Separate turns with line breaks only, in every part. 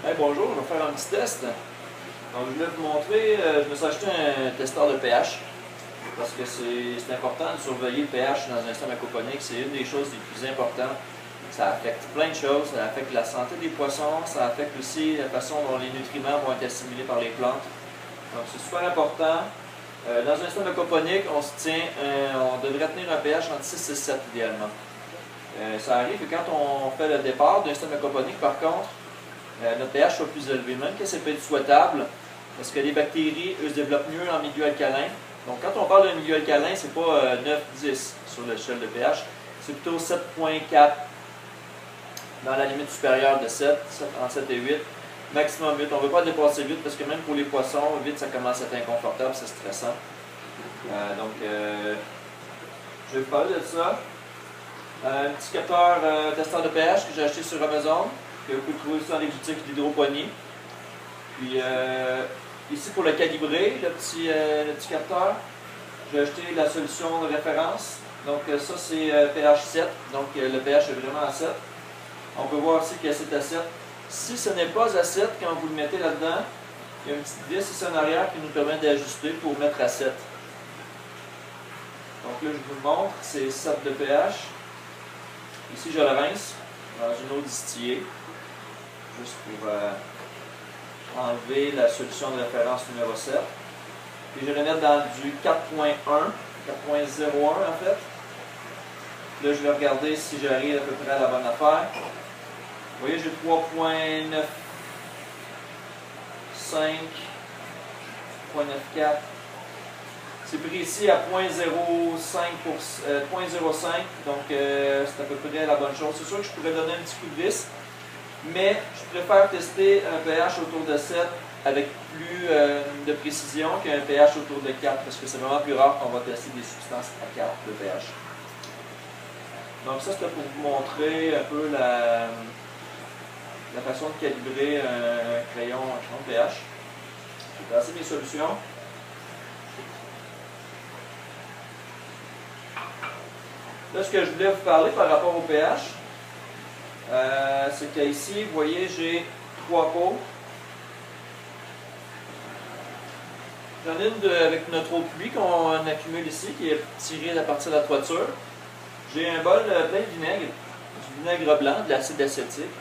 Hey, bonjour, je vais faire un petit test. Donc, je voulais vous montrer, je me suis acheté un testeur de pH parce que c'est important de surveiller le pH dans un système aquaponique. C'est une des choses les plus importantes. Ça affecte plein de choses. Ça affecte la santé des poissons, ça affecte aussi la façon dont les nutriments vont être assimilés par les plantes. Donc, c'est super important. Dans un système aquaponique, on devrait tenir un pH entre 6 et 7 idéalement. Ça arrive que quand on fait le départ d'un système aquaponique, par contre, notre pH soit plus élevé, même que ça peut être souhaitable, parce que les bactéries, eux, se développent mieux en milieu alcalin. Donc, quand on parle d'un milieu alcalin, c'est pas 9-10 sur l'échelle de pH, c'est plutôt 7,4 dans la limite supérieure de 7, entre 7 et 8, maximum 8. On ne veut pas dépasser 8 parce que même pour les poissons, 8 ça commence à être inconfortable, c'est stressant. Je vais vous parler de ça. Un petit capteur testeur de pH que j'ai acheté sur Amazon, que vous pouvez trouver aussi dans les boutiques d'hydroponie. Puis ici pour le calibrer, le petit capteur, j'ai acheté la solution de référence. Donc ça c'est pH 7, donc le pH est vraiment à 7. On peut voir aussi que c'est à 7. Si ce n'est pas à 7, quand vous le mettez là-dedans, il y a une petite vis ici en arrière qui nous permet d'ajuster pour mettre à 7. Donc là je vous le montre, c'est 7 de pH. Ici je le rince dans une eau distillée, juste pour enlever la solution de référence numéro 7. Puis je vais le mettre dans du 4.1, 4.01 en fait. Là, je vais regarder si j'arrive à peu près à la bonne affaire. Vous voyez, j'ai 3.95, 0.94. C'est pris ici à 0.05, donc c'est à peu près la bonne chose. C'est sûr que je pourrais donner un petit coup de vis, mais je préfère tester un pH autour de 7 avec plus de précision qu'un pH autour de 4, parce que c'est vraiment plus rare qu'on va tester des substances à 4 de pH. Donc ça, c'était pour vous montrer un peu la façon de calibrer un crayon pH. J'ai passé mes solutions. Là, ce que je voulais vous parler par rapport au pH, c'est qu'ici, vous voyez, j'ai 3 pots. J'en ai une avec notre eau de pluie qu'on accumule ici, qui est tirée à partir de la toiture. J'ai un bol plein de vinaigre, du vinaigre blanc, de l'acide acétique,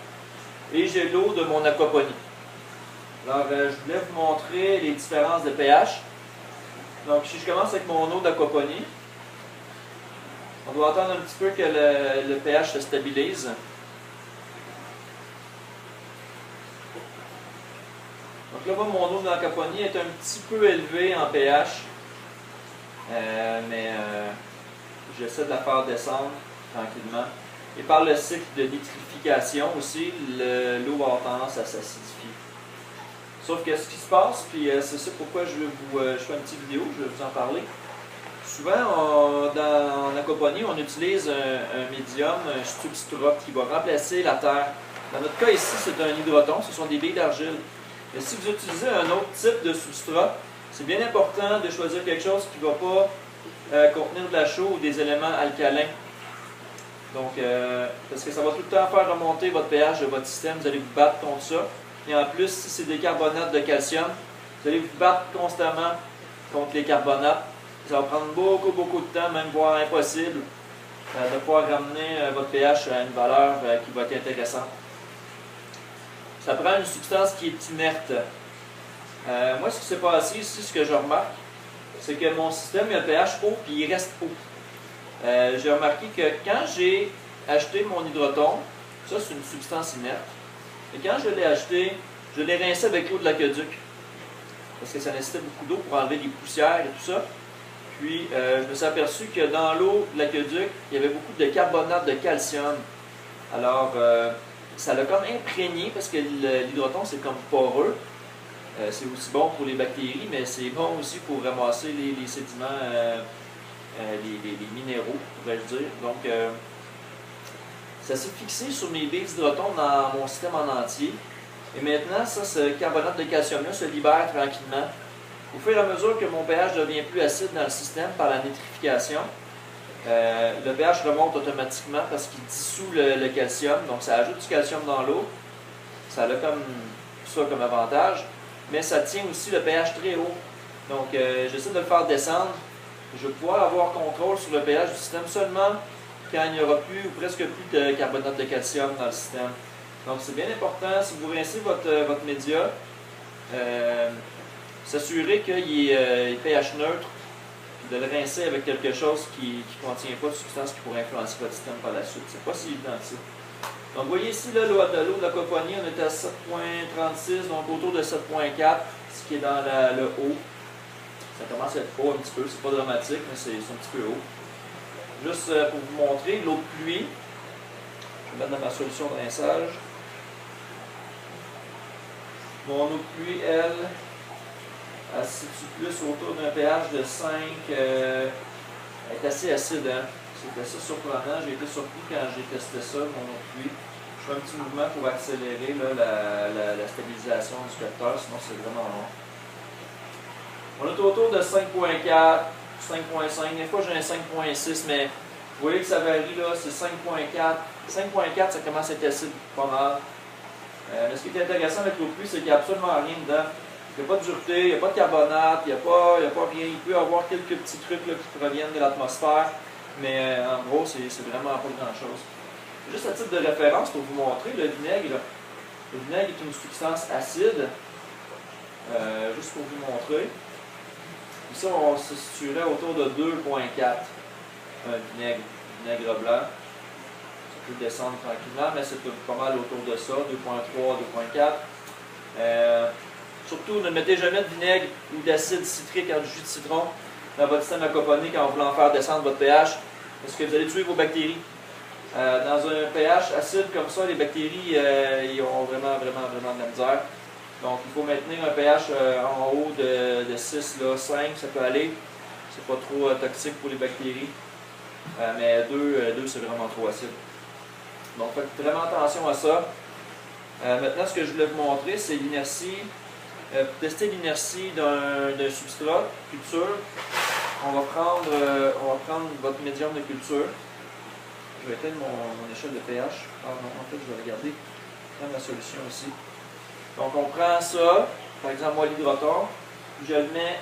et j'ai l'eau de mon aquaponie. Alors, je voulais vous montrer les différences de pH. Donc, si je commence avec mon eau d'aquaponie, on doit attendre un petit peu que le pH se stabilise. Donc là, mon eau d'aquaponie est un petit peu élevée en pH, mais j'essaie de la faire descendre tranquillement. Et par le cycle de nitrification aussi, l'eau va avoir tendance à s'acidifier. Sauf que ce qui se passe, puis c'est ça pourquoi je fais une petite vidéo, je vais vous en parler. Souvent, en aquaponie, on utilise un médium, un substrat qui va remplacer la terre. Dans notre cas ici, c'est un hydroton, ce sont des billes d'argile. Mais si vous utilisez un autre type de substrat, c'est bien important de choisir quelque chose qui ne va pas contenir de la chaux ou des éléments alcalins. Donc, parce que ça va tout le temps faire remonter votre pH de votre système, vous allez vous battre contre ça. Et en plus, si c'est des carbonates de calcium, vous allez vous battre constamment contre les carbonates. Ça va prendre beaucoup de temps, même voire impossible, de pouvoir ramener votre pH à une valeur qui va être intéressante. Ça prend une substance qui est inerte. Moi, ce qui s'est passé ici, ce que je remarque, c'est que mon système il a un pH haut, puis il reste haut. J'ai remarqué que quand j'ai acheté mon hydroton, ça c'est une substance inerte, et quand je l'ai acheté, je l'ai rincé avec l'eau de l'aqueduc, parce que ça nécessitait beaucoup d'eau pour enlever les poussières et tout ça. Puis, je me suis aperçu que dans l'eau de l'aqueduc, il y avait beaucoup de carbonate de calcium. Alors, ça l'a comme imprégné, parce que l'hydroton, c'est comme poreux. C'est aussi bon pour les bactéries, mais c'est bon aussi pour ramasser les sédiments, les minéraux, pourrais-je dire. Donc, ça s'est fixé sur mes billes d'hydroton dans mon système en entier. Et maintenant, ça, ce carbonate de calcium-là se libère tranquillement. Au fur et à mesure que mon pH devient plus acide dans le système par la nitrification, le pH remonte automatiquement parce qu'il dissout le calcium, donc ça ajoute du calcium dans l'eau. Ça a comme ça comme avantage, mais ça tient aussi le pH très haut. Donc, j'essaie de le faire descendre. Je vais pouvoir avoir contrôle sur le pH du système seulement quand il n'y aura plus ou presque plus de carbonate de calcium dans le système. Donc, c'est bien important, si vous rincez votre média, s'assurer qu'il est pH neutre, puis de le rincer avec quelque chose qui ne contient pas de substance qui pourrait influencer votre système par la suite. C'est pas si évident que ça. Donc, vous voyez ici, l'eau de l'aquaponie, on était à 7.36, donc autour de 7.4, ce qui est dans le haut. Ça commence à être haut un petit peu, c'est pas dramatique, mais c'est un petit peu haut. Juste pour vous montrer, l'eau de pluie, je vais mettre dans ma solution de rinçage. Mon eau de pluie, elle se situe plus autour d'un pH de 5. Elle est assez acide, hein? C'est assez surprenant. J'ai été surpris quand j'ai testé ça, mon eau de pluie. Je fais un petit mouvement pour accélérer là, la stabilisation du capteur, sinon c'est vraiment long. On est autour de 5.4, 5.5. Des fois j'ai un 5.6, mais vous voyez que ça varie là, c'est 5.4. 5.4, ça commence à être acide pas mal. Mais ce qui est intéressant avec l'eau de pluie, c'est qu'il n'y a absolument rien dedans. Il n'y a pas de dureté, il n'y a pas de carbonate, il n'y a pas rien. Il peut y avoir quelques petits trucs là, qui proviennent de l'atmosphère, mais en gros, c'est vraiment pas grand-chose. Juste à titre de référence pour vous montrer, le vinaigre est une substance acide. Juste pour vous montrer. Ici, on se situerait autour de 2.4, un vinaigre blanc. Ça peut descendre tranquillement, mais c'est pas mal autour de ça, 2.3, 2.4. Surtout, ne mettez jamais de vinaigre ou d'acide citrique en jus de citron dans votre système aquaponique quand vous voulez en faire descendre votre pH, parce que vous allez tuer vos bactéries. Dans un pH acide comme ça, les bactéries ils ont vraiment de la misère. Donc, il faut maintenir un pH en haut de 6, là, 5, ça peut aller. C'est pas trop toxique pour les bactéries. Mais 2 c'est vraiment trop acide. Donc, faites vraiment attention à ça. Maintenant, ce que je voulais vous montrer, c'est l'inertie. Pour tester l'inertie d'un substrat culture, on va prendre votre médium de culture. Je vais éteindre mon échelle de pH. Ah non, en fait, je vais regarder la solution ici. Donc, on prend ça, par exemple, moi, l'hydroton, je le mets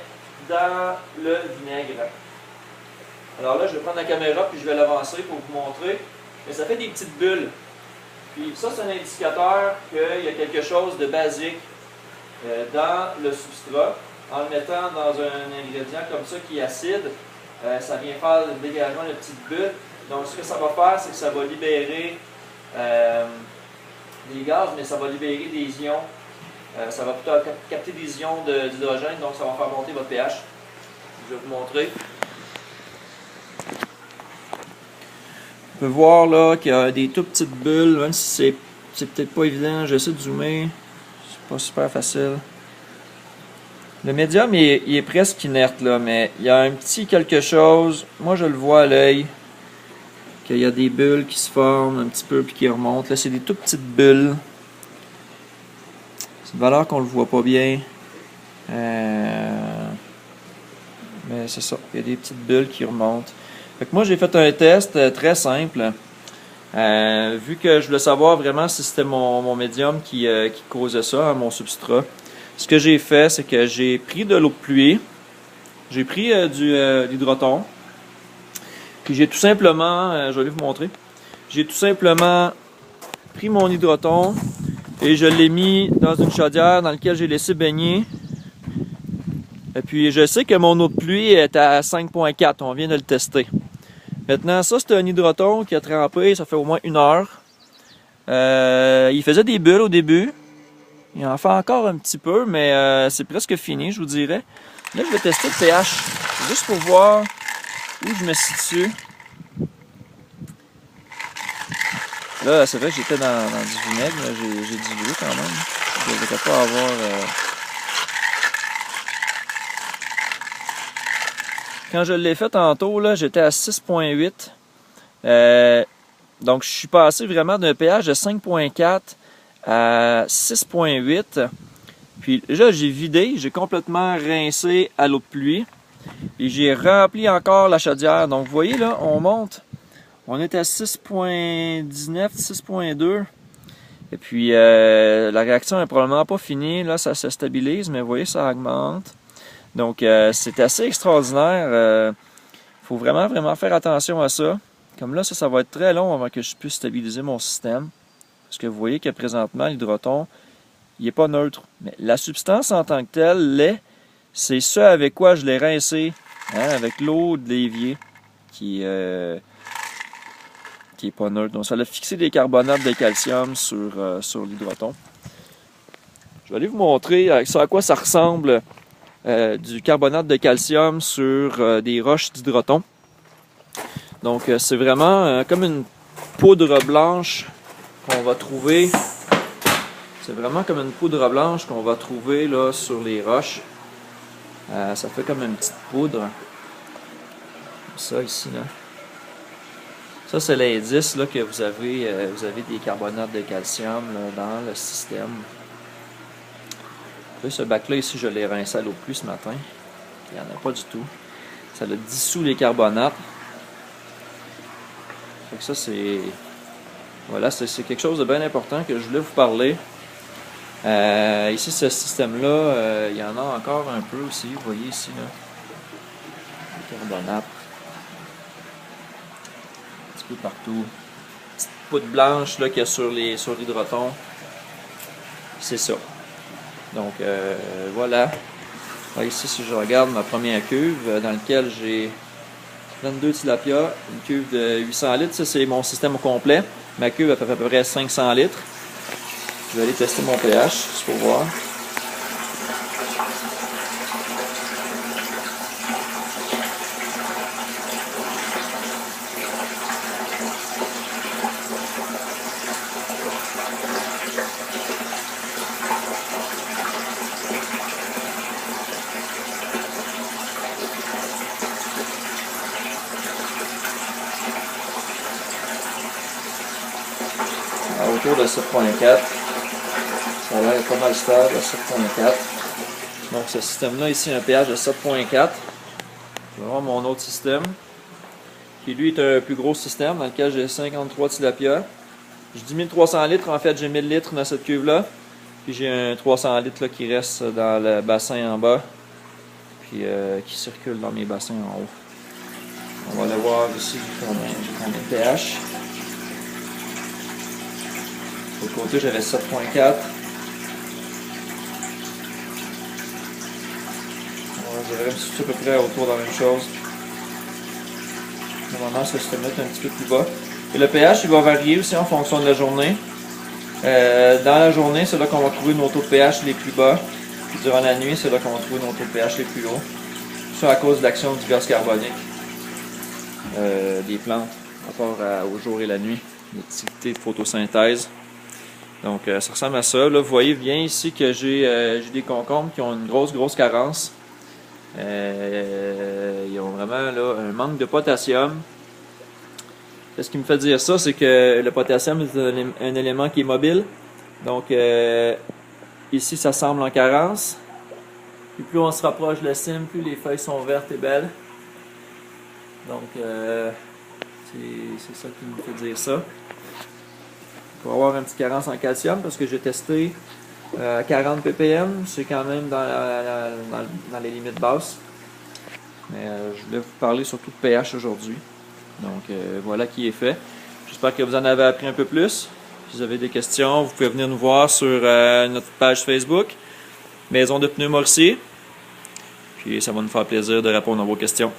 dans le vinaigre. Alors là, je vais prendre la caméra puis je vais l'avancer pour vous montrer. Mais ça fait des petites bulles. Puis ça, c'est un indicateur qu'il y a quelque chose de basique dans le substrat. En le mettant dans un ingrédient comme ça qui est acide, ça vient faire le dégagement de petites bulles. Donc, ce que ça va faire, c'est que ça va libérer des gaz, mais ça va libérer des ions. Ça va plutôt capter des ions d'hydrogène, donc ça va faire monter votre pH. Je vais vous montrer. On peut voir là qu'il y a des tout petites bulles, même si c'est peut-être pas évident, j'essaie de zoomer, c'est pas super facile. Le médium il est presque inerte là, mais il y a un petit quelque chose, moi je le vois à l'œil, qu'il y a des bulles qui se forment un petit peu puis qui remontent. Là c'est des tout petites bulles. C'est une valeur qu'on le voit pas bien. Mais c'est ça, il y a des petites bulles qui remontent. Fait que moi j'ai fait un test très simple. Vu que je voulais savoir vraiment si c'était mon médium qui causait ça, mon substrat. Ce que j'ai fait, c'est que j'ai pris de l'eau de pluie, j'ai pris de l'hydroton, puis j'ai tout simplement, je vais vous montrer, j'ai tout simplement pris mon hydroton et je l'ai mis dans une chaudière dans laquelle j'ai laissé baigner. Et puis je sais que mon eau de pluie est à 5.4, on vient de le tester. Maintenant, ça c'est un hydroton qui a trempé, ça fait au moins 1 heure. Il faisait des bulles au début. Il en fait encore un petit peu, mais c'est presque fini, je vous dirais. Là, je vais tester le pH, juste pour voir où je me situe. Là, c'est vrai que j'étais dans du vinaigre, j'ai dilué quand même. Je ne devrais pas avoir... Quand je l'ai fait tantôt, là, j'étais à 6.8. Donc, je suis passé vraiment d'un pH de 5.4 à 6.8. Puis là, j'ai vidé, j'ai complètement rincé à l'eau de pluie. Et j'ai rempli encore la chaudière. Donc, vous voyez là, on monte. On est à 6.19, 6.2. Et puis, la réaction est probablement pas finie. Là, ça se stabilise, mais vous voyez, ça augmente. Donc, c'est assez extraordinaire. Faut vraiment faire attention à ça. Comme là, ça va être très long avant que je puisse stabiliser mon système. Parce que vous voyez que présentement, l'hydroton, il n'est pas neutre. Mais la substance en tant que telle, l'est, c'est ce avec quoi je l'ai rincé, hein, avec l'eau de l'évier, qui est pas neutre. Donc, ça a fixé des carbonates de calcium sur l'hydroton. Je vais aller vous montrer à quoi ça ressemble du carbonate de calcium sur des roches d'hydroton. Donc, c'est vraiment comme une poudre blanche qu'on va trouver. C'est vraiment comme une poudre blanche qu'on va trouver là, sur les roches. Ça fait comme une petite poudre. Comme ça, ici, là. Ça, c'est l'indice là, que vous avez des carbonates de calcium là, dans le système. Là, ce bac-là, ici, je l'ai rincé à l'eau de pluie ce matin. Il n'y en a pas du tout. Ça a dissous les carbonates. Fait que ça, c'est... Voilà, c'est quelque chose de bien important que je voulais vous parler. Ici, ce système-là, il y en a encore un peu aussi. Vous voyez ici, là. Les carbonates. Un petit peu partout. Petite poudre blanche là, qu'il y a sur l'hydroton. C'est ça. Donc, voilà. Alors, ici, si je regarde ma première cuve, dans laquelle j'ai 22 tilapia, une cuve de 800 litres. Ça, c'est mon système au complet. Ma cuve, elle fait à peu près 500 litres. Je vais aller tester mon pH, juste pour voir. Autour de 7.4. Ça a l'air pas mal stable à 7.4. Donc ce système-là ici, un pH de 7.4. Je vais voir mon autre système, qui lui est un plus gros système, dans lequel j'ai 53 tilapia. J'ai 10 300 litres, en fait j'ai 1000 litres dans cette cuve-là. Puis j'ai un 300 litres là, qui reste dans le bassin en bas, puis qui circule dans mes bassins en haut. On va aller voir ici combien de pH. De l'autre côté, j'avais 7.4. Je dirais à peu près autour de la même chose. Normalement, ce système-là est un petit peu plus bas. Et le pH, il va varier aussi en fonction de la journée. Dans la journée, c'est là qu'on va trouver nos taux de pH les plus bas. Puis durant la nuit, c'est là qu'on va trouver nos taux de pH les plus hauts. Ça à cause de l'action du gaz carbonique des plantes par rapport au jour et la nuit. L'activité de photosynthèse. Donc, ça ressemble à ça. Là, vous voyez bien ici que j'ai des concombres qui ont une grosse carence. Ils ont vraiment là, un manque de potassium. Ce qui me fait dire ça, c'est que le potassium est un élément qui est mobile. Donc, ici, ça semble en carence. Puis plus on se rapproche de la cime, plus les feuilles sont vertes et belles. Donc, c'est ça qui me fait dire ça. Il faut avoir une petite carence en calcium parce que j'ai testé 40 ppm, c'est quand même dans les limites basses. Mais je voulais vous parler surtout de pH aujourd'hui. Donc voilà qui est fait. J'espère que vous en avez appris un peu plus. Si vous avez des questions, vous pouvez venir nous voir sur notre page Facebook, Maison de pneus Morcier. Puis ça va nous faire plaisir de répondre à vos questions.